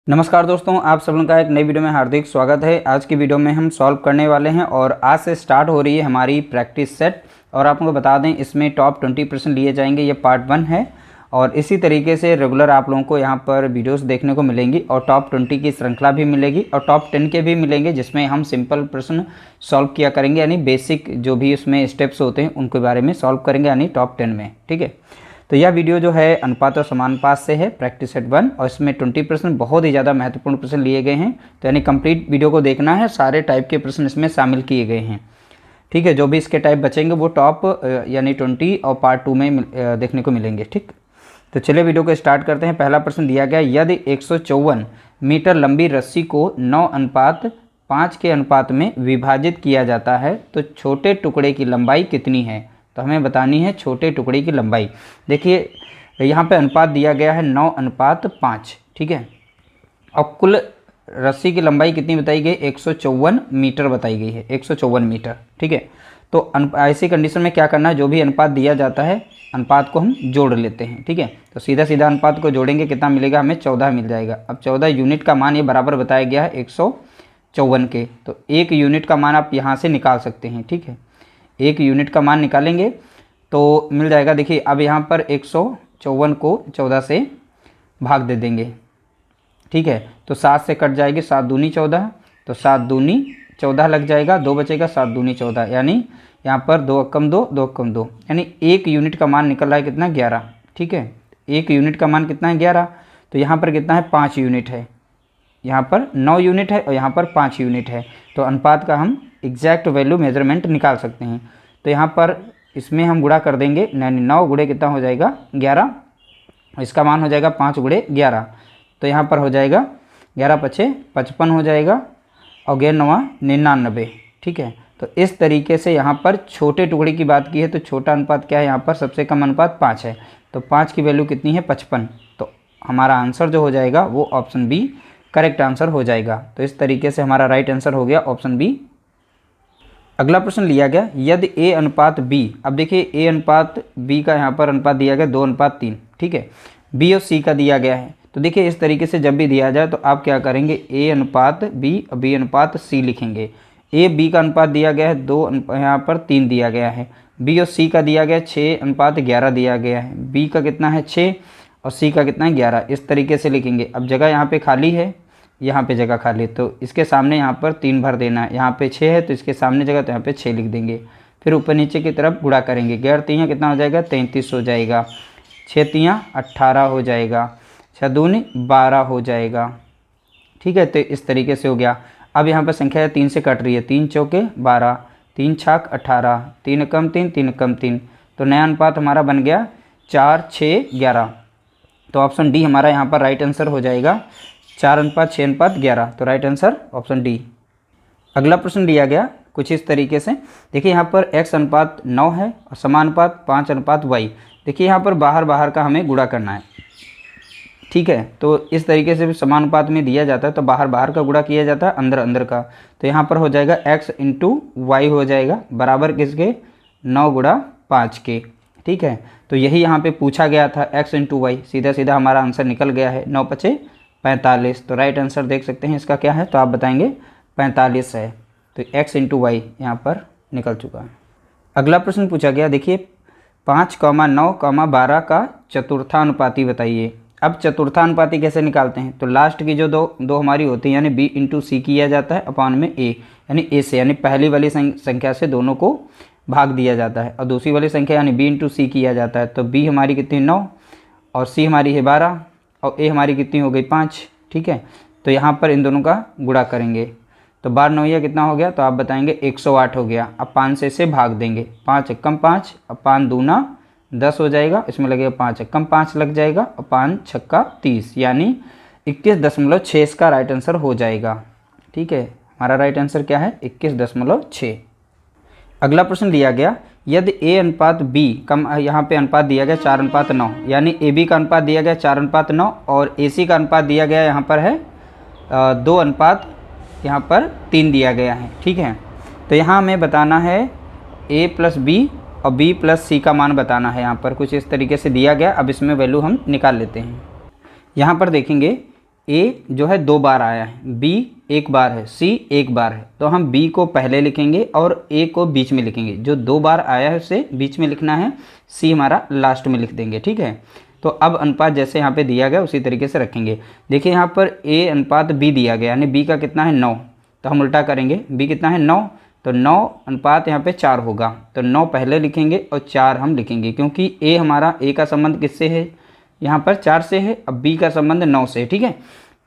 नमस्कार दोस्तों, आप सब लोगों का एक नई वीडियो में हार्दिक स्वागत है। आज की वीडियो में हम सॉल्व करने वाले हैं और आज से स्टार्ट हो रही है हमारी प्रैक्टिस सेट। और आपको बता दें, इसमें टॉप 20% लिए जाएंगे। ये पार्ट 1 है और इसी तरीके से रेगुलर आप लोगों को यहाँ पर वीडियोस देखने को मिलेंगी और टॉप 20 की श्रृंखला भी मिलेगी और टॉप 10 के भी मिलेंगे, जिसमें हम सिंपल प्रश्न सॉल्व किया करेंगे, यानी बेसिक जो भी उसमें स्टेप्स होते हैं उनके बारे में सॉल्व करेंगे, यानी टॉप 10 में। ठीक है, तो यह वीडियो जो है अनुपात और समानुपात से है, प्रैक्टिस सेट 1, और इसमें 20% बहुत ही ज़्यादा महत्वपूर्ण प्रश्न लिए गए हैं। तो यानी कंप्लीट वीडियो को देखना है, सारे टाइप के प्रश्न इसमें शामिल किए गए हैं। ठीक है, जो भी इसके टाइप बचेंगे वो टॉप यानी 20 और पार्ट 2 में देखने को मिलेंगे। ठीक, तो चलिए वीडियो को स्टार्ट करते हैं। पहला प्रश्न दिया गया, यदि 154 मीटर लंबी रस्सी को 9:5 के अनुपात में विभाजित किया जाता है तो छोटे टुकड़े की लंबाई कितनी है। तो हमें बतानी है छोटे टुकड़े की लंबाई। देखिए यहाँ पे अनुपात दिया गया है 9:5। ठीक है, और कुल रस्सी की लंबाई कितनी बताई गई, 154 मीटर बताई गई है, 154 मीटर। ठीक है, तो ऐसी कंडीशन में क्या करना है, जो भी अनुपात दिया जाता है अनुपात को हम जोड़ लेते हैं। ठीक है, तो सीधा सीधा अनुपात को जोड़ेंगे, कितना मिलेगा, हमें 14 मिल जाएगा। अब 14 यूनिट का मान ये बराबर बताया गया है 154 के, तो 1 यूनिट का मान आप यहाँ से निकाल सकते हैं। ठीक है, 1 यूनिट का मान निकालेंगे तो मिल जाएगा। देखिए अब यहाँ पर 154 को 14 से भाग दे देंगे। ठीक है, तो 7 से कट जाएगी, 7 दूनी 14, तो 7 दूनी 14 लग जाएगा, 2 बचेगा, 7 दूनी 14, यानी यहाँ पर 2 कम 2, 2 कम 2, यानी 1 यूनिट का मान निकल रहा है कितना, 11। ठीक है, 1 यूनिट का मान कितना है, 11। तो यहाँ पर कितना है, 5 यूनिट है, यहाँ पर 9 यूनिट है और यहाँ पर 5 यूनिट है। तो अनुपात का हम एग्जैक्ट वैल्यू मेजरमेंट निकाल सकते हैं। तो यहाँ पर इसमें हम गुणा कर देंगे, 9 गुणे कितना हो जाएगा, 11, इसका मान हो जाएगा 5 गुणे 11, तो यहाँ पर हो जाएगा 11 पछे 55 हो जाएगा और 11 9 99। ठीक है, तो इस तरीके से यहाँ पर छोटे टुकड़े की बात की है तो छोटा अनुपात क्या है, यहाँ पर सबसे कम अनुपात 5 है, तो 5 की वैल्यू कितनी है, 55। तो हमारा आंसर जो हो जाएगा वो ऑप्शन बी करेक्ट आंसर हो जाएगा। तो इस तरीके से हमारा राइट आंसर हो गया ऑप्शन बी। अगला प्रश्न लिया गया, यदि ए अनुपात बी, अब देखिए ए अनुपात बी का यहाँ पर अनुपात दिया गया 2:3। ठीक है, बी और सी का दिया गया है। तो देखिए इस तरीके से जब भी दिया जाए तो आप क्या करेंगे, ए अनुपात बी और बी अनुपात सी लिखेंगे। ए बी का अनुपात दिया गया है 2, यहाँ पर 3 दिया गया है। बी और सी का दिया गया 6:11 दिया गया है। बी का कितना है 6 और सी का कितना है 11। इस तरीके से लिखेंगे। अब जगह यहाँ पे खाली है, यहाँ पे जगह खाली, तो इसके सामने यहाँ पर 3 भर देना है। यहाँ पे 6 है तो इसके सामने जगह, तो यहाँ पे 6 लिख देंगे। फिर ऊपर नीचे की तरफ गुणा करेंगे, 11 3 कितना हो जाएगा, 33 हो जाएगा, 6 3 18 हो जाएगा, 6 दूनी 12 हो जाएगा। ठीक है, तो इस तरीके से हो गया। अब यहाँ पर संख्या 3 से कट रही है, 3 चौके 12, 3 छाक 18, 3 कम 3, 3 कम 3, तो नया अनुपात हमारा बन गया 4 6 11। तो ऑप्शन डी हमारा यहाँ पर राइट आंसर हो जाएगा, 4:6:11। तो राइट आंसर ऑप्शन डी। अगला प्रश्न लिया गया कुछ इस तरीके से, देखिए यहाँ पर x अनुपात 9 है और समानुपात 5:y। देखिए यहाँ पर बाहर बाहर का हमें गुणा करना है। ठीक है, तो इस तरीके से भी समानुपात में दिया जाता है तो बाहर बाहर का गुणा किया जाता है, अंदर अंदर का। तो यहाँ पर हो जाएगा x × y हो जाएगा, बराबर किसके, 9 × 5 के। ठीक है, तो यही यहाँ पे पूछा गया था, x × y। सीधा सीधा हमारा आंसर निकल गया है, 9 5 45। तो राइट आंसर देख सकते हैं इसका क्या है, तो आप बताएंगे 45 है। तो x × y यहाँ पर निकल चुका है। अगला प्रश्न पूछा गया, देखिए 5, 9, 12 का चतुर्थानुपाती बताइए। अब चतुर्थानुपाती कैसे निकालते हैं, तो लास्ट की जो दो हमारी होती है, यानी b × c किया जाता है अपॉन में a, यानी a से, यानी पहली वाली संख्या से दोनों को भाग दिया जाता है और दूसरी वाली संख्या यानी b × c किया जाता है। तो b हमारी कितनी 9 और c हमारी है 12 और a हमारी कितनी हो गई 5। ठीक है, तो यहाँ पर इन दोनों का गुणा करेंगे तो 12 9 कितना हो गया, तो आप बताएंगे 108 हो गया। अब 5 से इसे भाग देंगे, 5 × 5, अब 5 दूना 10 हो जाएगा, इसमें लगेगा 5 × 5 लग जाएगा और 5 6 30, यानी 21.6 इसका राइट आंसर हो जाएगा। ठीक है, हमारा राइट आंसर क्या है, 21.6। अगला प्रश्न लिया गया, यदि a अनुपात b कम, यहाँ पे अनुपात दिया गया 4:9, यानी ab का अनुपात दिया गया 4:9 और ac का अनुपात दिया गया यहाँ पर है 2:3 यहाँ पर 3 दिया गया है। ठीक है, तो यहाँ हमें बताना है a + b और b + c का मान बताना है। यहाँ पर कुछ इस तरीके से दिया गया। अब इसमें वैल्यू हम निकाल लेते हैं। यहाँ पर देखेंगे ए जो है 2 बार आया है, बी 1 बार है, सी 1 बार है, तो हम बी को पहले लिखेंगे और ए को बीच में लिखेंगे। जो 2 बार आया है उसे बीच में लिखना है, सी हमारा लास्ट में लिख देंगे, ठीक है। तो अब अनुपात जैसे यहाँ पे दिया गया उसी तरीके से रखेंगे। देखिए यहाँ पर ए अनुपात बी दिया गया, यानी बी का कितना है 9, तो हम उल्टा करेंगे, बी कितना है 9, तो 9 अनुपात यहाँ पे 4 होगा, तो 9 पहले लिखेंगे और 4 हम लिखेंगे, क्योंकि ए हमारा ए का संबंध किससे है, यहाँ पर 4 से है, अब बी का संबंध 9 से है, ठीक है।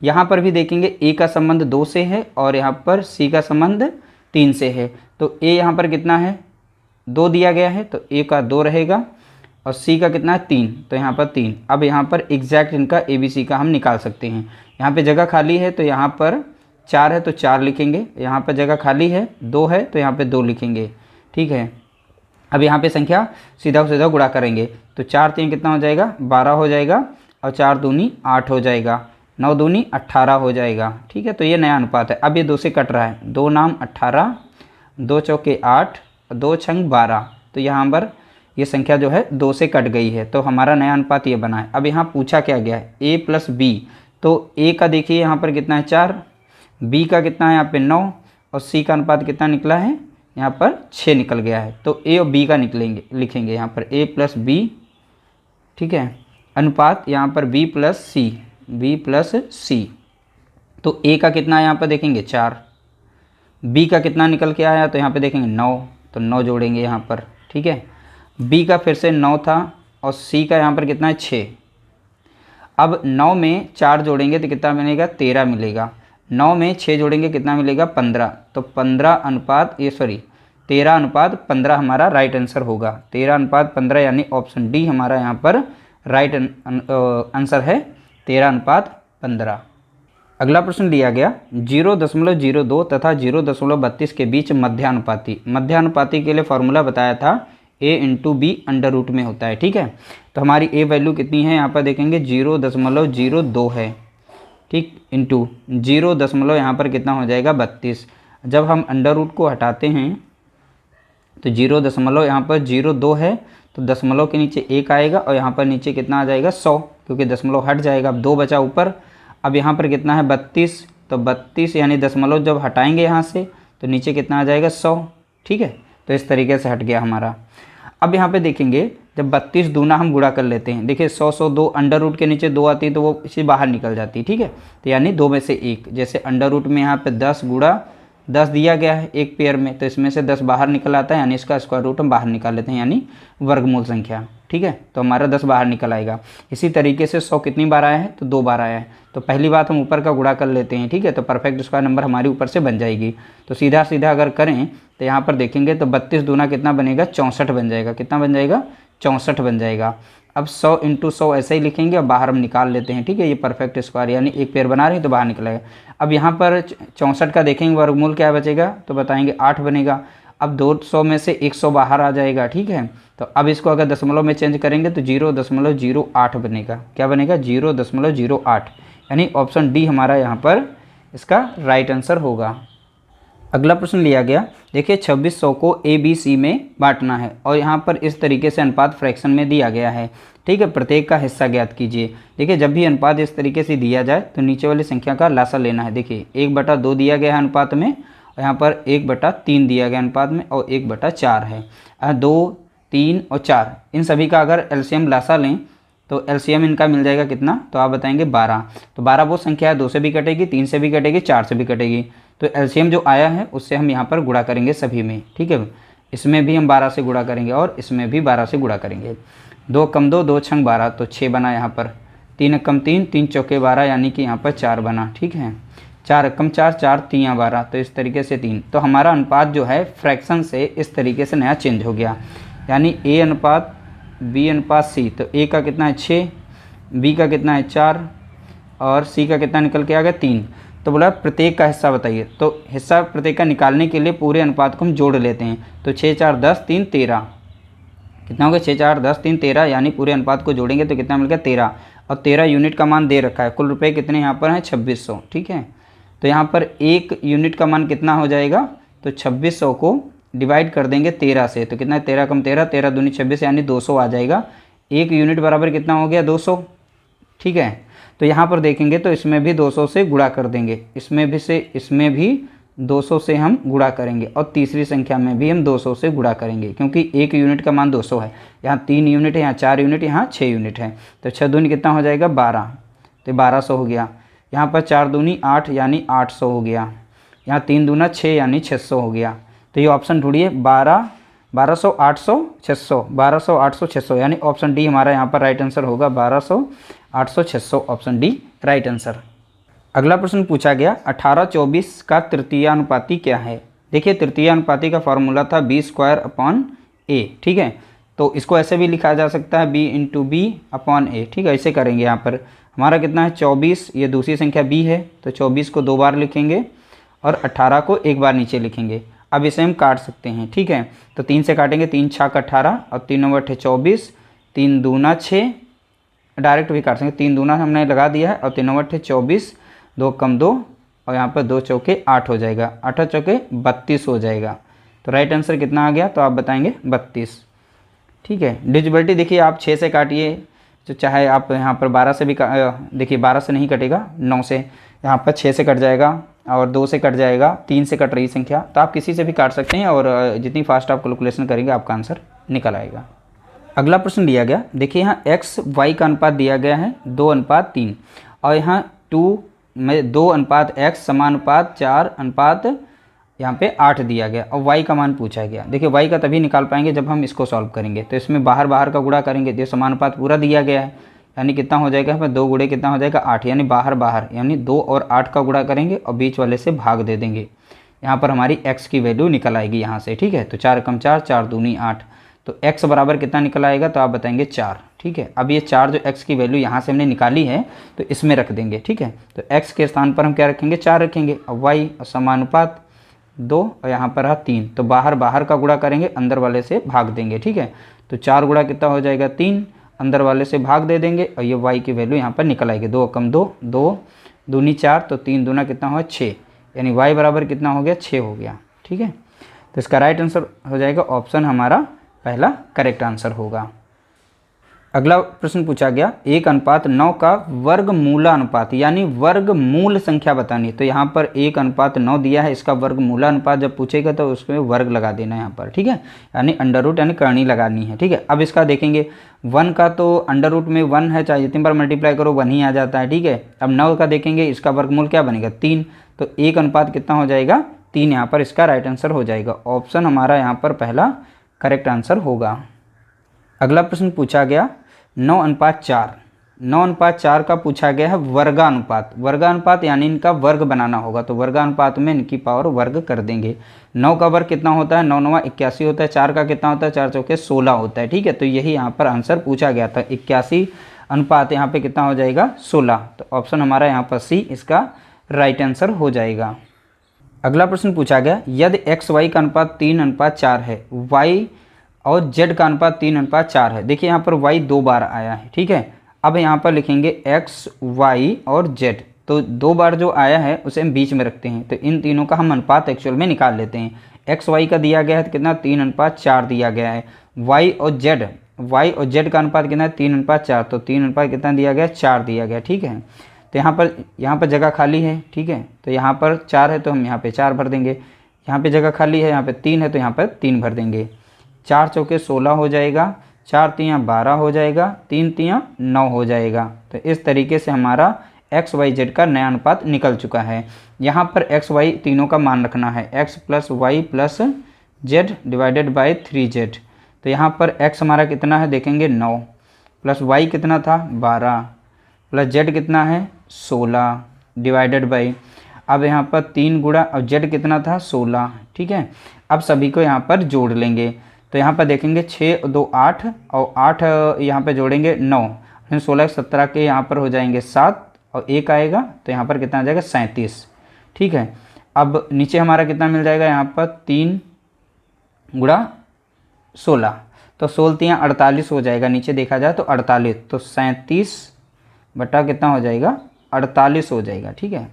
यहाँ पर भी देखेंगे ए का संबंध 2 से है और यहाँ पर सी का संबंध 3 से है, तो ए यहाँ पर कितना है 2 दिया गया है, तो ए का 2 रहेगा और सी का कितना है 3, तो यहाँ पर 3। अब यहाँ पर एग्जैक्ट इनका ए बी सी का हम निकाल सकते हैं। यहाँ पे जगह खाली है तो यहाँ पर 4 है तो 4 लिखेंगे, यहाँ पर जगह खाली है 2 है तो यहाँ पे 2 लिखेंगे, ठीक है। अब यहाँ पे संख्या सीधा सीधा गुणा करेंगे, तो 4 3 कितना हो जाएगा 12 हो जाएगा और 4 दूनी 8 हो जाएगा, 9 दूनी 18 हो जाएगा, ठीक है। तो ये नया अनुपात है। अब ये 2 से कट रहा है, 2 नाम 18, 2 चौके 8, 2 छंग 12, तो यहाँ पर ये संख्या जो है 2 से कट गई है, तो हमारा नया अनुपात ये बना है। अब यहाँ पूछा क्या गया है a प्लस बी, तो a का देखिए यहाँ पर कितना है 4, b का कितना है यहाँ पे 9 और c का अनुपात कितना निकला है यहाँ पर 6 निकल गया है, तो a और b का लिखेंगे यहाँ पर a प्लस बी, ठीक है, अनुपात यहाँ पर b प्लस सी, तो a का कितना है यहाँ पर देखेंगे 4, b का कितना निकल के आया तो यहाँ पे देखेंगे 9, तो 9 जोड़ेंगे यहाँ पर, ठीक है। b का फिर से 9 था और c का यहाँ पर कितना है 6। अब 9 में 4 जोड़ेंगे तो कितना मिलेगा 13 मिलेगा, 9 में 6 जोड़ेंगे कितना मिलेगा 15, तो 13:15 हमारा राइट आंसर होगा। 13:15 यानी ऑप्शन डी हमारा यहाँ पर राइट आंसर है 13:15। अगला प्रश्न दिया गया 0.02 तथा 0.32 के बीच मध्यानुपाती के लिए फॉर्मूला बताया था a into B under root में होता है, ठीक है। तो हमारी a वैल्यू कितनी है यहाँ पर देखेंगे 0.02 है, ठीक, इंटू 0 यहाँ पर कितना हो जाएगा 32। जब हम अंडर रूट को हटाते हैं तो 0 यहाँ पर 0.2 है, तो दशमलव के नीचे 1 आएगा और यहाँ पर नीचे कितना आ जाएगा 100, क्योंकि दशमलव हट जाएगा। अब 2 बचा ऊपर, अब यहाँ पर कितना है 32, तो 32 यानी दशमलव जब हटाएंगे यहाँ से तो नीचे कितना आ जाएगा 100, ठीक है। तो इस तरीके से हट गया हमारा। अब यहाँ पे देखेंगे जब 32 दूना हम गुणा कर लेते हैं, देखिए 100 2 अंडर रूट के नीचे 2 आती है तो वो इसी बाहर निकल जाती है, ठीक है। तो यानी 2 में से 1, जैसे अंडर रूट में यहाँ पे 10 गुणा 10 दिया गया है एक पेयर में, तो इसमें से 10 बाहर निकल आता है, यानी इसका स्क्वायर रूट हम बाहर निकाल लेते हैं, यानी वर्गमूल संख्या, ठीक है। तो हमारा 10 बाहर निकल आएगा। इसी तरीके से 100 कितनी बार आया है तो 2 बार आया है, तो पहली बात हम ऊपर का गुणा कर लेते हैं, ठीक है। तो परफेक्ट स्क्वायर नंबर हमारी ऊपर से बन जाएगी। तो सीधा सीधा अगर करें तो यहाँ पर देखेंगे तो 32 दूना कितना बनेगा 64 बन जाएगा, कितना बन जाएगा 64 बन जाएगा। अब 100 × 100 ऐसे ही लिखेंगे और बाहर हम निकाल लेते हैं, ठीक है। ये परफेक्ट स्क्वायर यानी एक पेयर बना रहे हैं तो बाहर निकलेगा। अब यहाँ पर 64 का देखेंगे वर्गमूल क्या बचेगा तो बताएंगे 8 बनेगा। अब 200 में से 100 बाहर आ जाएगा, ठीक है। तो अब इसको अगर दशमलव में चेंज करेंगे तो 0.08 बनेगा, क्या बनेगा 0.08, यानी ऑप्शन डी हमारा यहाँ पर इसका राइट आंसर होगा। अगला प्रश्न लिया गया, देखिए 2600 को ए बी सी में बांटना है और यहाँ पर इस तरीके से अनुपात फ्रैक्शन में दिया गया है, ठीक है। प्रत्येक का हिस्सा ज्ञात कीजिए। देखिए जब भी अनुपात इस तरीके से दिया जाए तो नीचे वाली संख्या का लासा लेना है। देखिए 1/2 दिया गया है अनुपात में और यहाँ पर 1/3 दिया गया अनुपात में और 1/4 है। 2, 3 और 4 इन सभी का अगर एलसीएम लासा लें तो एलसीएम इनका मिल जाएगा कितना, तो आप बताएंगे 12। तो 12 वो संख्या है 2 से भी कटेगी, 3 से भी कटेगी, 4 से भी कटेगी। तो एलसीएम जो आया है उससे हम यहाँ पर गुणा करेंगे सभी में, ठीक है। इसमें भी हम 12 से गुणा करेंगे और इसमें भी 12 से गुणा करेंगे। 2 कम 2, 2 छंग 12, तो 6 बना यहाँ पर। 3 कम 3, 3 चौके 12, यानी कि यहाँ पर 4 बना, ठीक है। 4 कम 4, 4 3 12, तो इस तरीके से 3। तो हमारा अनुपात जो है फ्रैक्शन से इस तरीके से नया चेंज हो गया, यानी ए अनुपात बी अनुपात सी। तो ए का कितना है 6, बी का कितना है 4 और सी का कितना निकल के आ गया 3। तो बोला प्रत्येक का हिस्सा बताइए। तो हिस्सा प्रत्येक का निकालने के लिए पूरे अनुपात को हम जोड़ लेते हैं। तो 6 4 10 3 13, कितना हो गया 6 4 10 3 13, यानी पूरे अनुपात को जोड़ेंगे तो कितना मिल गया 13। और 13 यूनिट का मान दे रखा है। कुल रुपए कितने यहाँ पर हैं 2600, ठीक है। तो यहाँ पर 1 यूनिट का मान कितना हो जाएगा, तो 2600 को डिवाइड कर देंगे 13 से, तो कितना है 13 कम 13, 13 दूनी 26, यानी 200 आ जाएगा। 1 यूनिट बराबर कितना हो गया 200, ठीक है। तो यहाँ पर देखेंगे तो इसमें भी 200 से गुणा कर देंगे, इसमें भी 200 से हम गुणा करेंगे और तीसरी संख्या में भी हम 200 से गुणा करेंगे, क्योंकि एक यूनिट का मान 200 है। यहाँ 3 यूनिट है, यहाँ 4 यूनिट, यहाँ 6 यूनिट है। तो 6 दूनी कितना हो जाएगा 12, तो 1200 हो गया। यहाँ पर 4 दूनी 8 यानी 800 हो गया। यहाँ 3 दूना 6 यानी 600 हो गया। तो ये ऑप्शन ढूंढिए 1200, 800, 600, 1200, 800, 600, यानी ऑप्शन डी हमारा यहाँ पर राइट आंसर होगा। 1200, 800, 600, ऑप्शन डी राइट आंसर। अगला प्रश्न पूछा गया 18/24 का तृतीयानुपाती क्या है। देखिए तृतीयानुपाती का फॉर्मूला था B²/A, ठीक है। तो इसको ऐसे भी लिखा जा सकता है B/B/A, ठीक है। ऐसे करेंगे। यहाँ पर हमारा कितना है 24, ये दूसरी संख्या B है, तो 24 को 2 बार लिखेंगे और 18 को 1 बार नीचे लिखेंगे। अब इसे हम काट सकते हैं, ठीक है। तो 3 से काटेंगे, 3 छक 18 और 3 9 8 24, 3 दूना 6, डायरेक्ट भी काट सकते, 3 दूना हमने लगा दिया है और 3 9 8 24, 2 कम 2 और यहाँ पर 2 चौके 8 हो जाएगा, 8 चौके 32 हो जाएगा। तो राइट आंसर कितना आ गया, तो आप बताएंगे 32, ठीक है। डिविजिबिलिटी देखिए आप 6 से काटिए, तो चाहे आप यहाँ पर 12 से भी देखिए 12 से नहीं कटेगा, 9 से, यहाँ पर 6 से कट जाएगा और 2 से कट जाएगा, 3 से कट रही संख्या, तो आप किसी से भी काट सकते हैं और जितनी फास्ट आप कैलकुलेशन करेंगे आपका आंसर निकल आएगा। अगला प्रश्न दिया गया, देखिए यहाँ x y का अनुपात दिया गया है 2:3 और यहाँ 2:x समानुपात 4 यहाँ पे 8 दिया गया और y का मान पूछा गया। देखिए y का तभी निकाल पाएंगे जब हम इसको सॉल्व करेंगे। तो इसमें बाहर बाहर का गुणा करेंगे, तो समानुपात पूरा दिया गया है, यानी कितना हो जाएगा, हमें 2 गुणे कितना हो जाएगा 8, यानी बाहर बाहर यानी 2 और 8 का गुणा करेंगे और बीच वाले से भाग दे देंगे। यहाँ पर हमारी x की वैल्यू निकल आएगी यहाँ से, ठीक है। तो 4 कम 4, 4 दूनी 8, तो x बराबर कितना निकल आएगा, तो आप बताएंगे 4, ठीक है। अब ये 4 जो x की वैल्यू यहाँ से हमने निकाली है तो इसमें रख देंगे, ठीक है। तो x के स्थान पर हम क्या रखेंगे, 4 रखेंगे और y समानुपात 2 और यहाँ पर है 3, तो बाहर बाहर का गुणा करेंगे, अंदर वाले से भाग देंगे, ठीक है। तो 4 गुणा कितना हो जाएगा 3, अंदर वाले से भाग दे देंगे और ये y की वैल्यू यहाँ पर निकल आएगी। 2 कम 2, 2 दूनी 4, तो 3 दूना कितना हुआ 6, यानी y बराबर कितना हो गया 6 हो गया, ठीक है। तो इसका राइट आंसर हो जाएगा ऑप्शन हमारा पहला करेक्ट आंसर होगा। अगला प्रश्न पूछा गया 1:9 का वर्गमूलानुपात, यानी वर्गमूल संख्या बतानी। तो यहाँ पर 1:9 दिया है, इसका वर्गमूलानुपात जब पूछेगा तो उसमें वर्ग लगा देना है यहाँ पर, ठीक है, यानी अंडर रूट यानी करनी लगानी है, ठीक है। अब इसका देखेंगे 1 का तो अंडर रूट में 1 है, चाहे जितनी बार मल्टीप्लाई करो 1 ही आ जाता है, ठीक है। अब 9 का देखेंगे, इसका वर्गमूल क्या बनेगा 3, तो 1 कितना हो जाएगा 3, यहाँ पर इसका राइट आंसर हो जाएगा। ऑप्शन हमारा यहाँ पर पहला करेक्ट आंसर होगा। अगला प्रश्न पूछा गया 9:4, 9:4 का पूछा गया है वर्गानुपात। वर्गानुपात यानी इनका वर्ग बनाना होगा, तो वर्गानुपात में इनकी पावर वर्ग कर देंगे। 9 का वर्ग कितना होता है, 9 9 81 होता है, 4 का कितना होता है, 4 चौके 16 होता है, ठीक है। तो यही यहाँ पर आंसर पूछा गया था, 81 अनुपात यहाँ पे कितना हो जाएगा 16, तो ऑप्शन हमारा यहाँ पर सी इसका राइट आंसर हो जाएगा। अगला प्रश्न पूछा गया यदि एक्स वाई का अनुपात 3:4 है, y और z का अनुपात 3:4 है। देखिए यहाँ पर y 2 बार आया है, ठीक है। अब यहाँ पर लिखेंगे x, y और z, तो 2 बार जो आया है उसे हम बीच में रखते हैं, तो इन तीनों का हम अनुपात एक्चुअल में निकाल लेते हैं। एक्स वाई का दिया गया है तो कितना 3:4 दिया गया है, y और z का अनुपात कितना है 3:4, तो 3 कितना दिया गया 4 दिया गया, ठीक है। तो यहाँ पर जगह खाली है, ठीक है, तो यहाँ पर 4 है तो हम यहाँ पे 4 भर देंगे, यहाँ पे जगह खाली है, यहाँ पे 3 है तो यहाँ पर 3 भर देंगे। 4 चौके 16 हो जाएगा, 4 तियाँ 12 हो जाएगा, 3 तियाँ 9 हो जाएगा। तो इस तरीके से हमारा एक्स वाई जेड का नया अनुपात निकल चुका है। यहाँ पर एक्स वाई तीनों का मान रखना है, X plus Y plus Z divided by 3z। तो यहाँ पर एक्स हमारा कितना है देखेंगे 9, प्लस वाई कितना था 12, प्लस जेड कितना है 16 डिवाइडेड बाई, अब यहाँ पर 3 गुणा और जेड कितना था 16, ठीक है। अब सभी को यहाँ पर जोड़ लेंगे, तो यहाँ पर देखेंगे 6 2 8 और 8 यहाँ पर जोड़ेंगे 9, 16 17 के यहाँ पर हो जाएंगे 7 और 1 आएगा, तो यहाँ पर कितना आ जाएगा 37, ठीक है। अब नीचे हमारा कितना मिल जाएगा, यहाँ पर 3 गुणा 16, तो 16 यहाँ 48 हो जाएगा, नीचे देखा जाए तो 48, तो 37 बटा कितना हो जाएगा 48 हो जाएगा, ठीक है।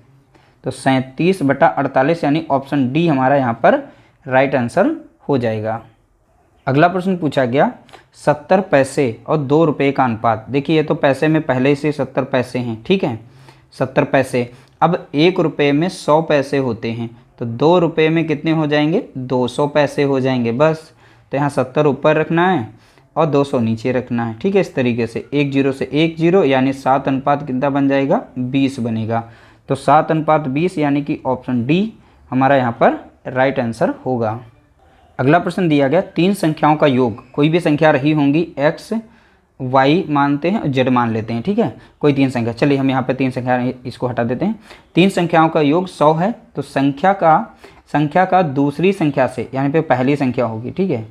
तो 37 बटा 48 यानी ऑप्शन डी हमारा यहाँ पर राइट आंसर हो जाएगा। अगला प्रश्न पूछा गया 70 पैसे और 2 रुपये का अनुपात। देखिए ये तो पैसे में पहले से 70 पैसे हैं, ठीक है, 70 पैसे। अब 1 रुपये में 100 पैसे होते हैं, तो 2 रुपये में कितने हो जाएंगे, 200 पैसे हो जाएंगे बस। तो यहाँ 70 ऊपर रखना है और 200 नीचे रखना है, ठीक है। इस तरीके से 1 0 से 1 0 यानी 7 अनुपात कितना बन जाएगा, 20 बनेगा। तो 7 अनुपात 20 यानी कि ऑप्शन डी हमारा यहाँ पर राइट आंसर होगा। अगला प्रश्न दिया गया, 3 संख्याओं का योग, कोई भी संख्या रही होंगी, x y मानते हैं और z मान लेते हैं, ठीक है, कोई 3 संख्या। चलिए हम यहाँ पे 3 संख्या इसको हटा देते हैं। 3 संख्याओं का योग 100 है, तो संख्या का दूसरी संख्या से, यानी पे पहली संख्या होगी, ठीक है,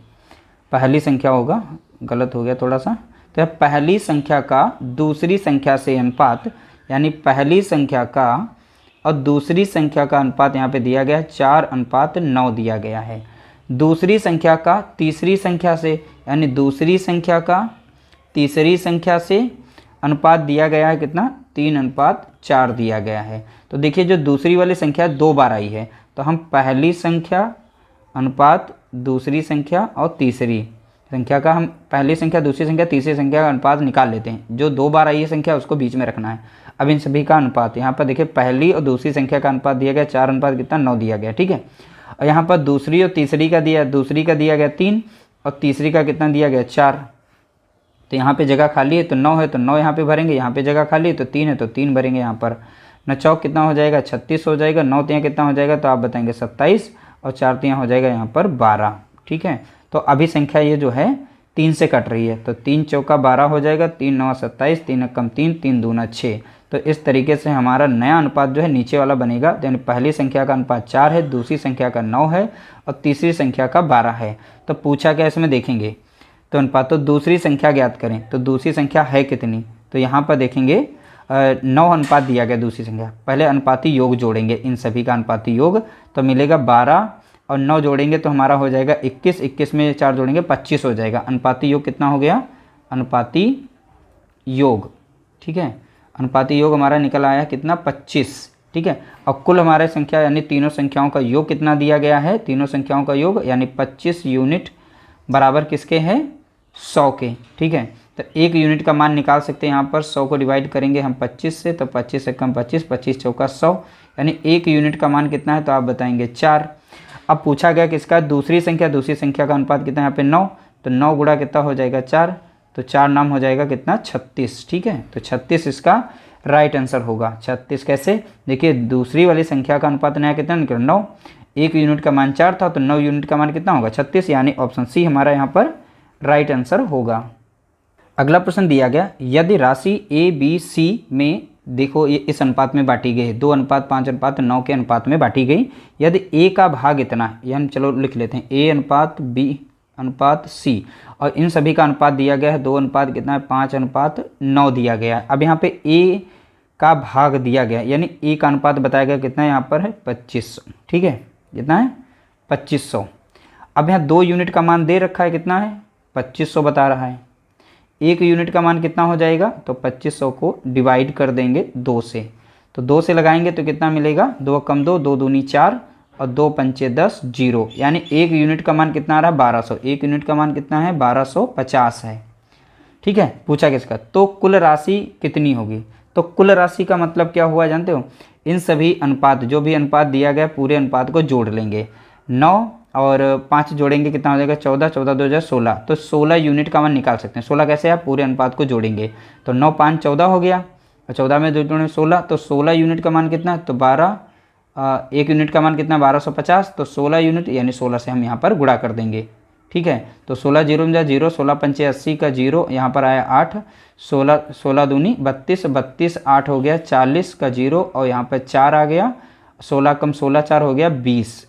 पहली संख्या होगा, गलत हो गया थोड़ा सा। तो पहली संख्या का दूसरी संख्या से अनुपात, यानी पहली संख्या का और दूसरी संख्या का अनुपात यहाँ पे दिया गया है 4:9 दिया गया है। दूसरी संख्या का तीसरी संख्या से, यानी दूसरी संख्या का तीसरी संख्या से अनुपात दिया गया है कितना, 3:4 दिया गया है। तो देखिए जो दूसरी वाली संख्या 2 बार आई है, तो हम पहली संख्या अनुपात दूसरी संख्या और तीसरी संख्या का, हम पहली संख्या दूसरी संख्या तीसरी संख्या का अनुपात निकाल लेते हैं। जो 2 बार आई है संख्या उसको बीच में रखना है। अब इन सभी का अनुपात यहाँ पर देखिए, पहली और दूसरी संख्या का अनुपात दिया गया 4:9 दिया गया, ठीक है। और यहाँ पर दूसरी और तीसरी का दिया, दूसरी का दिया गया 3 और तीसरी का कितना दिया गया 4। तो यहाँ पे जगह खाली है तो 9 है, तो 9 यहाँ पे भरेंगे, यहाँ पे जगह खाली है तो 3 है तो 3 भरेंगे यहाँ पर। 9 चौक कितना हो जाएगा, 36 हो जाएगा। 9 तियाँ कितना हो जाएगा, तो आप बताएंगे 27 और 4 तियाँ हो जाएगा यहाँ पर 12, ठीक है। तो अभी संख्या ये जो है 3 से कट रही है, तो 3 चौका 12 हो जाएगा, 3 9 27, 3 कम 3, 3 दूना 6। तो इस तरीके से हमारा नया अनुपात जो है नीचे वाला बनेगा, यानी पहली संख्या का अनुपात 4 है, दूसरी संख्या का 9 है और तीसरी संख्या का 12 है। तो पूछा क्या इसमें देखेंगे तो अनुपात, तो दूसरी संख्या ज्ञात करें, तो दूसरी संख्या है कितनी, तो यहाँ पर देखेंगे 9 अनुपात दिया गया दूसरी संख्या। पहले अनुपाती योग जोड़ेंगे, इन सभी का अनुपाती योग, तो मिलेगा 12 और 9 जोड़ेंगे तो हमारा हो जाएगा 21, 21 में 4 जोड़ेंगे 25 हो जाएगा। अनुपाती योग कितना हो गया, अनुपाती योग, ठीक है, अनुपाती योग हमारा निकल आया कितना 25, ठीक है। और कुल हमारे संख्या यानी तीनों संख्याओं का योग कितना दिया गया है, तीनों संख्याओं का योग यानी 25 यूनिट बराबर किसके हैं, 100 के, ठीक है। तो 1 यूनिट का मान निकाल सकते हैं यहाँ पर, 100 को डिवाइड करेंगे हम 25 से, तो 25 से कम 25, 25 चौका 100, यानी 1 यूनिट का मान कितना है, तो आप बताएंगे 4। अब पूछा गया किसका, दूसरी संख्या का अनुपात कितना है यहाँ पे 9, तो 9 गुणा कितना हो जाएगा 4, तो 4 नाम हो जाएगा कितना 36, ठीक है। तो 36 इसका राइट आंसर होगा। 36 कैसे, देखिए दूसरी वाली संख्या का अनुपात नया कितना निकला 9, 1 यूनिट का मान 4 था, तो 9 यूनिट का मान कितना होगा 36, यानी ऑप्शन सी हमारा यहाँ पर राइट आंसर होगा। अगला प्रश्न दिया गया, यदि राशि ए बी सी में, देखो ये इस अनुपात में बांटी गई है, 2:5:9 के अनुपात में बांटी गई। यदि ए का भाग इतना है, ये हम चलो लिख लेते हैं, ए अनुपात बी अनुपात सी, और इन सभी का अनुपात दिया गया है 2 अनुपात कितना है 5:9 दिया गया है। अब यहाँ पे ए का भाग दिया गया, यानी ए का अनुपात बताया गया कितना है, यहाँ पर है 2500, ठीक है, कितना है 2500। अब यहाँ 2 यूनिट का मान दे रखा है, कितना है 2500 बता रहा है। 1 यूनिट का मान कितना हो जाएगा, तो 2500 को डिवाइड कर देंगे 2 से, तो 2 से लगाएंगे तो कितना मिलेगा, 2 कम 2, 2 दूनी 4 और 2 पंचे 10, 0, यानी 1 यूनिट का मान कितना आ रहा है 1200, 1 यूनिट का मान कितना है 1250 है, ठीक है। पूछा किसका, तो कुल राशि कितनी होगी, तो कुल राशि का मतलब क्या हुआ जानते हो, इन सभी अनुपात, जो भी अनुपात दिया गया पूरे अनुपात को जोड़ लेंगे, 9 और 5 जोड़ेंगे कितना हो जाएगा 14, 14 2 16, तो 16 यूनिट का मान निकाल सकते हैं। 16 कैसे, आप पूरे अनुपात को जोड़ेंगे, तो 9 5 14 हो गया, और 14 में 2 जोड़ें 16, तो 16 यूनिट का मान कितना, तो 1 यूनिट का मान कितना 1250, तो 16 यूनिट यानी 16 से हम यहाँ पर गुणा कर देंगे, ठीक है। तो 16 0 में 0, 16 पंचे 80 का 0, यहाँ पर आया 8, 16 दूनी 32, 32 8 हो गया 40 का 0, और यहाँ पर 4 आ गया, 16 कम 16 4 हो गया 20,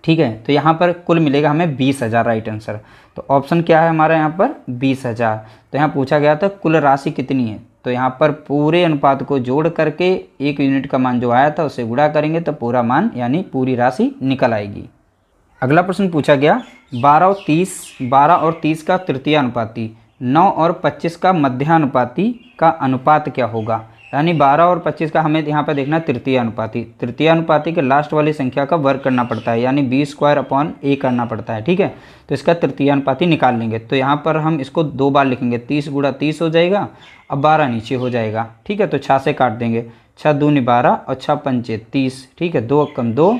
ठीक है। तो यहाँ पर कुल मिलेगा हमें 20,000 राइट आंसर। तो ऑप्शन क्या है हमारा यहाँ पर 20,000। तो यहाँ पूछा गया था कुल राशि कितनी है, तो यहाँ पर पूरे अनुपात को जोड़ करके 1 यूनिट का मान जो आया था उसे गुणा करेंगे तो पूरा मान यानी पूरी राशि निकल आएगी। अगला प्रश्न पूछा गया 12 और 30 का तृतीय अनुपाती, 9 और 25 का मध्यानुपाती का अनुपात क्या होगा। यानी 12 और 25 का हमें यहाँ पर देखना तृतीय अनुपाती। तृतीय अनुपाती के लास्ट वाली संख्या का वर्ग करना पड़ता है, यानी b² करना पड़ता है। ठीक है, तो इसका तृतीय अनुपाती निकाल लेंगे। तो यहाँ पर हम इसको 2 बार लिखेंगे, 30 × 30 हो जाएगा। अब 12 नीचे हो जाएगा। ठीक है, तो 6 से काट देंगे, 6 दूनी 12 और 6 पंचे 30। ठीक है, 2 कम 2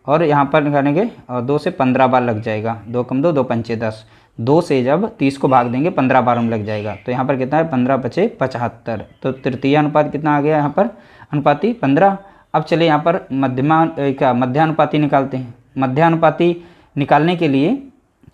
और यहाँ पर निकालेंगे और 2 से 15 बार लग जाएगा। 2 कम 2, 2 पंचे 10। 2 से जब 30 को भाग देंगे 15 बार में लग जाएगा। तो यहाँ पर कितना है, 15 × 5 = 75। तो तृतीय अनुपात कितना आ गया यहाँ पर, अनुपाती 15। अब चले यहाँ पर मध्यानुपाती निकालते हैं। मध्यानुपाती निकालने के लिए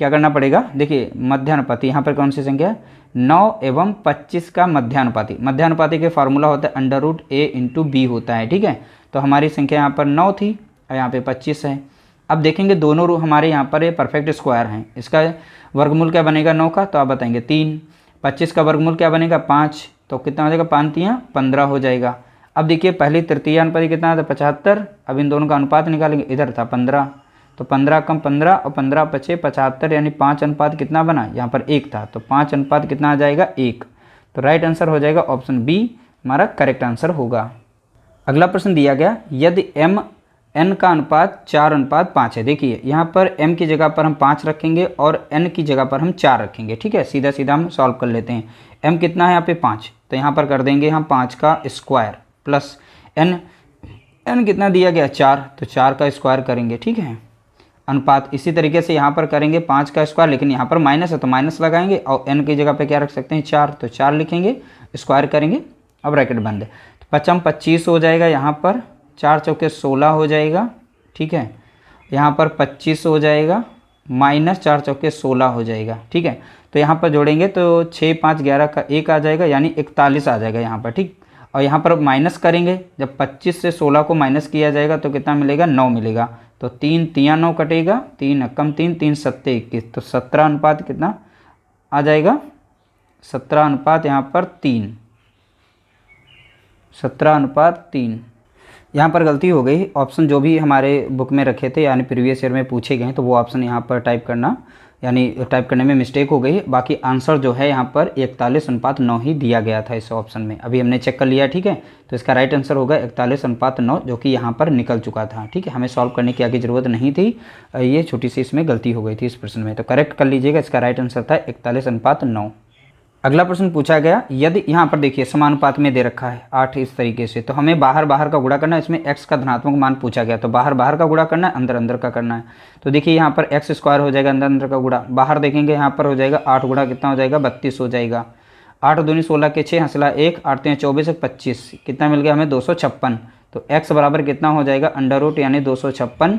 क्या करना पड़ेगा, देखिए मध्यानुपाती यहाँ पर कौन सी संख्या है, 9 एवं 25 का मध्यानुपाती। मध्यानुपाती के फार्मूला होता है √a × b होता है। ठीक है, तो हमारी संख्या यहाँ पर 9 थी और यहाँ पे 25 है। अब देखेंगे दोनों रो हमारे यहाँ पर ये परफेक्ट स्क्वायर हैं। इसका वर्गमूल क्या बनेगा 9 का, तो आप बताएंगे 3। 25 का वर्गमूल क्या बनेगा 5, तो कितना हो जाएगा, 5 × 3 = 15 हो जाएगा। अब देखिए पहली तृतीय अनुपाती कितना था, 75। अब इन दोनों का अनुपात निकालेंगे, इधर था 15, तो 15 कम 15 और 15 × 5 = 75, यानी 5 अनुपात कितना बना, यहाँ पर 1 था, तो 5 अनुपात कितना आ जाएगा, 1। तो राइट आंसर हो जाएगा ऑप्शन बी हमारा करेक्ट आंसर होगा। अगला प्रश्न दिया गया, यदि n का अनुपात 4:5 है। देखिए यहाँ पर m की जगह पर हम 5 रखेंगे और n की जगह पर हम 4 रखेंगे। ठीक है, सीधा सीधा हम सॉल्व कर लेते हैं। m कितना है यहाँ पे 5, तो यहाँ पर कर देंगे हम 5 का स्क्वायर प्लस n कितना दिया गया 4, तो 4 का स्क्वायर करेंगे। ठीक है, अनुपात इसी तरीके से यहाँ पर करेंगे 5 का स्क्वायर, लेकिन यहाँ पर माइनस है तो माइनस लगाएंगे और n की जगह पे क्या रख सकते हैं 4, तो 4 लिखेंगे, स्क्वायर करेंगे। अब ब्रैकेट बंद है, तो 5 25 हो जाएगा, यहाँ पर 4 चौके 16 हो जाएगा। ठीक है, यहाँ पर 25 हो जाएगा, माइनस 4 चौके 16 हो जाएगा। ठीक है, तो यहाँ पर जोड़ेंगे तो 6 5 11 का 1 आ जाएगा, यानी 41 आ जाएगा यहाँ पर। ठीक, और यहाँ पर माइनस करेंगे, जब 25 से 16 को माइनस किया जाएगा तो कितना मिलेगा, 9 मिलेगा। तो 3 3 9 कटेगा, 3 कम 3 3 7 21, तो 17 अनुपात कितना आ जाएगा, 17 अनुपात यहाँ पर 3, 17:3। यहाँ पर गलती हो गई, ऑप्शन जो भी हमारे बुक में रखे थे यानी प्रीवियस ईयर में पूछे गए तो वो ऑप्शन यहाँ पर टाइप करना, यानी टाइप करने में मिस्टेक हो गई। बाकी आंसर जो है यहाँ पर 41:9 ही दिया गया था इस ऑप्शन में, अभी हमने चेक कर लिया। ठीक है, तो इसका राइट आंसर होगा 41:9, जो कि यहाँ पर निकल चुका था। ठीक है, हमें सॉल्व करने की आगे ज़रूरत नहीं थी, ये छोटी सी इसमें गलती हो गई थी इस प्रश्न में, तो करेक्ट कर लीजिएगा। इसका राइट आंसर था 41:9। अगला प्रश्न पूछा गया, यदि यहाँ पर देखिए समानुपात में दे रखा है 8 इस तरीके से, तो हमें बाहर बाहर का गुणा करना है। इसमें x का धनात्मक मान पूछा गया, तो बाहर बाहर का गुणा करना है, अंदर अंदर का करना है। तो देखिए यहाँ पर x² हो जाएगा, अंदर अंदर का गुणा। बाहर देखेंगे यहाँ पर हो जाएगा 8 गुणा कितना हो जाएगा, 32 हो जाएगा। 8 दूनी 16 के 6 हंसला 1, 8 3 24 25, कितना मिल गया हमें 256। तो x बराबर कितना हो जाएगा, √ यानी 256।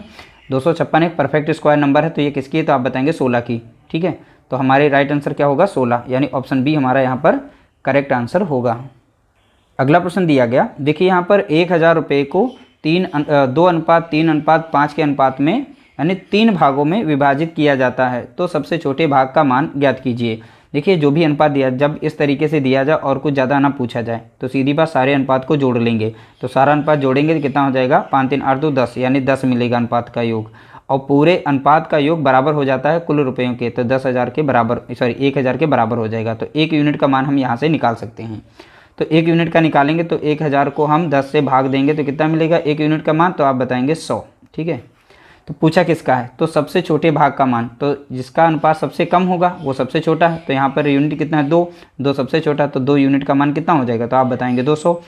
256 एक परफेक्ट स्क्वायर नंबर है, तो ये किसकी है, तो आप बताएंगे 16 की। ठीक है, तो हमारे राइट आंसर क्या होगा 16, यानी ऑप्शन बी हमारा यहाँ पर करेक्ट आंसर होगा। अगला प्रश्न दिया गया, देखिए यहाँ पर 1000 रुपये को 2:3:5 के अनुपात में यानी 3 भागों में विभाजित किया जाता है, तो सबसे छोटे भाग का मान ज्ञात कीजिए। देखिए जो भी अनुपात दिया, जब इस तरीके से दिया जाए और कुछ ज़्यादा ना पूछा जाए तो सीधी बात सारे अनुपात को जोड़ लेंगे। तो सारा अनुपात जोड़ेंगे तो कितना हो जाएगा, 5 3 8 2 10, यानी 10 मिलेगा अनुपात का योग। और पूरे अनुपात का योग बराबर हो जाता है कुल रुपयों के, तो 10,000 के बराबर, 1000 के बराबर हो जाएगा। तो 1 यूनिट का मान हम यहाँ से निकाल सकते हैं। तो 1 यूनिट का निकालेंगे तो 1000 को हम 10 से भाग देंगे तो कितना मिलेगा 1 यूनिट का मान, तो आप बताएंगे 100। ठीक है, तो पूछा किसका है, तो सबसे छोटे भाग का मान, तो जिसका अनुपात सबसे कम होगा वो सबसे छोटा है। तो यहाँ पर यूनिट कितना है 2 सबसे छोटा, तो 2 यूनिट का मान कितना हो जाएगा, तो आप बताएंगे 200।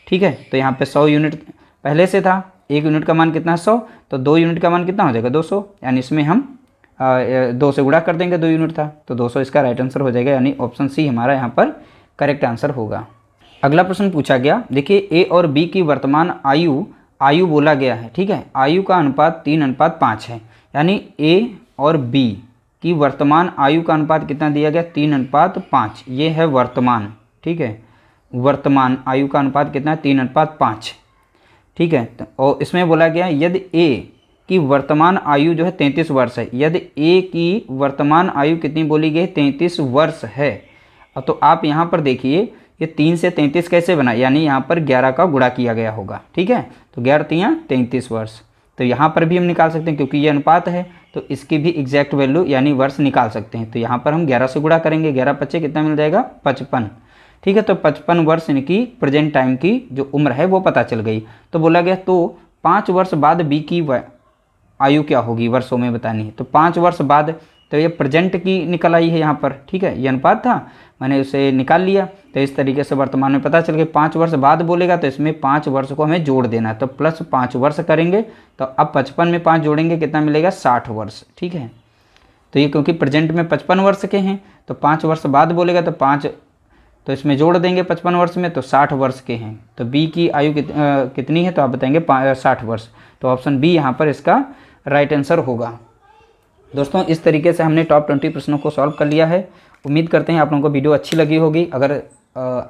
ठीक है, तो यहाँ पे 100 यूनिट पहले से था, 1 यूनिट का मान कितना है 100, तो 2 यूनिट का मान कितना हो जाएगा 200, यानी इसमें हम 2 से गुणा कर देंगे, 2 यूनिट था तो 200 इसका राइट आंसर हो जाएगा, यानी ऑप्शन सी हमारा यहाँ पर करेक्ट आंसर होगा। अगला प्रश्न पूछा गया, देखिए ए और बी की वर्तमान आयु बोला गया है। ठीक है, आयु का अनुपात 3:5 है, यानी ए और बी की वर्तमान आयु का अनुपात कितना दिया गया 3:5, ये है वर्तमान। ठीक है, वर्तमान आयु का अनुपात कितना है 3:5। ठीक है, और इसमें बोला गया यदि ए की वर्तमान आयु जो है 33 वर्ष है, यदि ए की वर्तमान आयु कितनी बोली गई 33 वर्ष है, तो आप यहाँ पर देखिए ये 3 से 33 कैसे बना, यानी यहाँ पर 11 का गुणा किया गया होगा। ठीक है, तो 11 3 33 वर्ष, तो यहाँ पर भी हम निकाल सकते हैं क्योंकि ये अनुपात है, तो इसकी भी एग्जैक्ट वैल्यू यानी वर्ष निकाल सकते हैं। तो यहाँ पर हम 11 से गुणा करेंगे, 11 × 5 कितना मिल जाएगा 55। ठीक है। तो 55 वर्ष इनकी प्रेजेंट टाइम की जो उम्र है वो पता चल गई। तो बोला गया तो 5 वर्ष बाद बी की आयु क्या होगी, वर्षों में बतानी है। तो 5 वर्ष बाद, तो ये प्रेजेंट की निकल आई है यहाँ पर, ठीक है, ये अनुपात था, मैंने उसे निकाल लिया। तो इस तरीके से वर्तमान में पता चल गया। 5 वर्ष बाद बोलेगा तो इसमें 5 वर्ष को हमें जोड़ देना है, तो प्लस 5 वर्ष करेंगे। तो अब 55 में 5 जोड़ेंगे, कितना मिलेगा, 60 वर्ष, ठीक है। तो ये क्योंकि प्रेजेंट में 55 वर्ष के हैं, तो 5 वर्ष बाद बोलेगा तो 5, तो इसमें जोड़ देंगे 55 वर्ष में, तो 60 वर्ष के हैं। तो बी की आयु कितनी है, तो आप बताएंगे 60 वर्ष। तो ऑप्शन बी यहाँ पर इसका राइट आंसर होगा। दोस्तों इस तरीके से हमने टॉप 20 प्रश्नों को सॉल्व कर लिया है। उम्मीद करते हैं आप लोगों को वीडियो अच्छी लगी होगी। अगर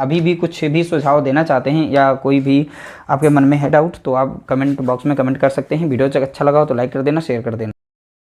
अभी भी कुछ भी सुझाव देना चाहते हैं या कोई भी आपके मन में है डाउट, तो आप कमेंट बॉक्स में कमेंट कर सकते हैं। वीडियो अच्छा लगा हो तो लाइक कर देना, शेयर कर देना।